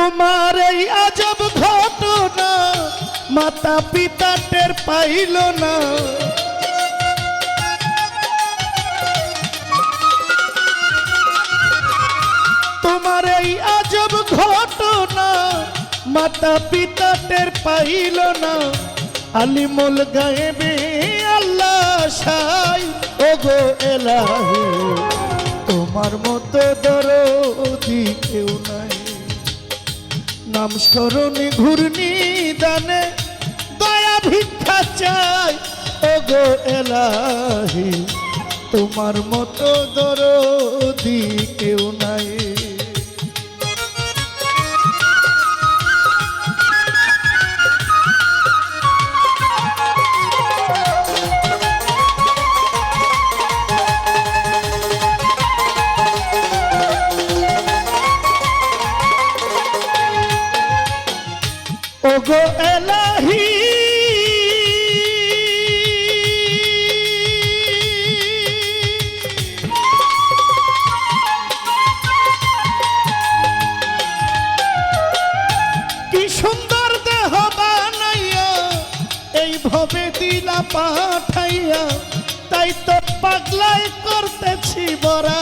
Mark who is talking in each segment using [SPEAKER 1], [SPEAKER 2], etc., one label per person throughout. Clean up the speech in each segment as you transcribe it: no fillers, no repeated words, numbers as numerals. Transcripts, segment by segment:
[SPEAKER 1] তোমার এই আজব ঘটনা মাতা পিতা টের পাইল না। তোমার এই আজব ঘটনা মাতা পিতা টের পাইল না। আলিমুল গায়েবে আল্লাহ সাই ওগো এলাহি, তোমার মতো দরদি কেউ নাই। নাম স্মরণে ঘূর্ণি দানে দয়া ভিক্ষা চাই ওগো এলাহি, তোমার মতো দরদি কেউ নাই। ওগো এলাহি কি সুন্দর দেহ বানাইয়া এই ভবে দিলা পাঠাইয়া, তাই তো পাগলাই করতেছি বড়া।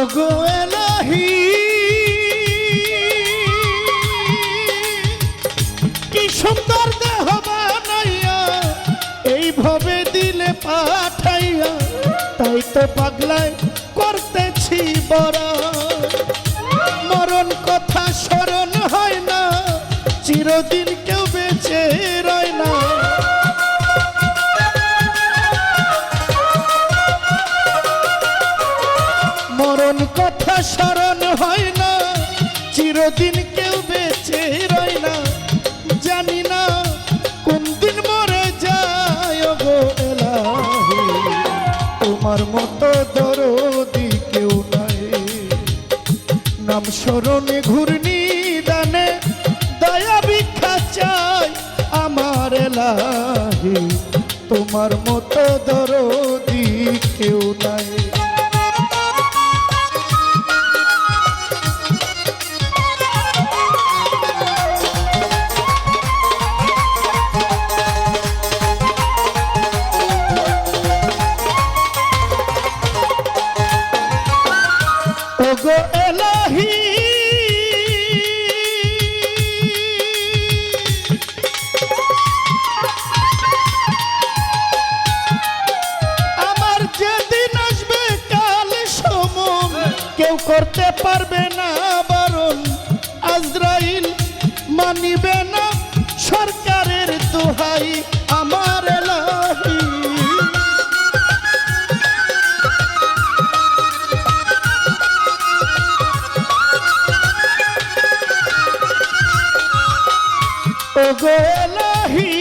[SPEAKER 1] ওগো এলাহি কি সুন্দর দেহ বানাইয়া এই ভবে দিলে পাঠাইয়া, তাই তো পাগলাই করতেছি বড়। মরণ কথা স্মরণ হয় না, চিরদিন কেউ বেঁচে রয় না। মরণ কথা স্মরণ হয় না, চিরদিন কেউ বেঁচে রয় না। জানি না কোন দিন মরে যায় ওগো এলাহি, তোমার মতো দরদি কেউ নাই। নাম স্মরণে ঘূর্ণি দানে দয়া ভিক্ষা চাই আমার এলাহি, তোমার মতো দরদি কেউ নাই। ওগো এলাহি আমার যেদিন আসবে কাল সমন, কেউ করতে পারবে না বারণ। আজরাইল মানিবে না সরকারের দোহাই আমার এলাহি। ওগো এলাহি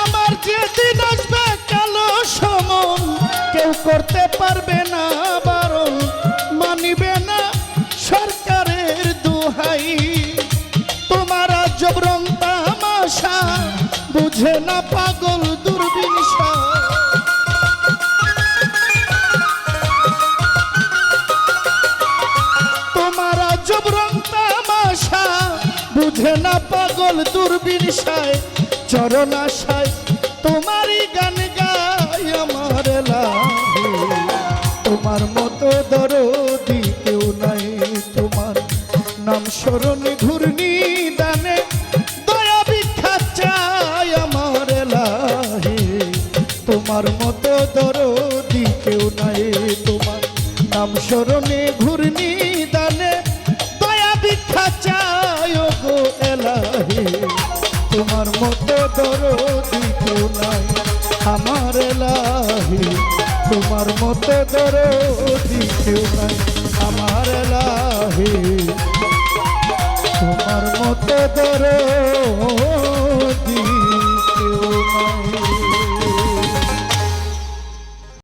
[SPEAKER 1] আমার যেদিন আসবে কালো সমন, কেউ করতে পারবে না বারণ। মানিবে না সরকারের দোহাই, তোমার আজব রং তামাশা বুঝে না পাগল দুর্বিনসা। তোমার আজব রং তামাশা বুঝে না পাগল দুর্বিনসায়। চরণ আশায় তোমারই গান গায় আমার এলাহি, তোমার মতো দরদি কেউ নাই। তোমার নাম স্মরণে ঘূর্ণি দানে দয়া ভিক্ষা চাই আমার এলাহি, তোমার মতো দরদি কেউ নাই। তোমার নাম স্মরণে ঘূর্ণি দানে দয়া ভিক্ষা চাই ওগো এলাহি, তোমার মতো দরদি কেউ নাই আমার এলাহি, তোমার মতো দরদি কেউ নাই আমার এলাহি, তোমার মতো দরদি কেউ নাই।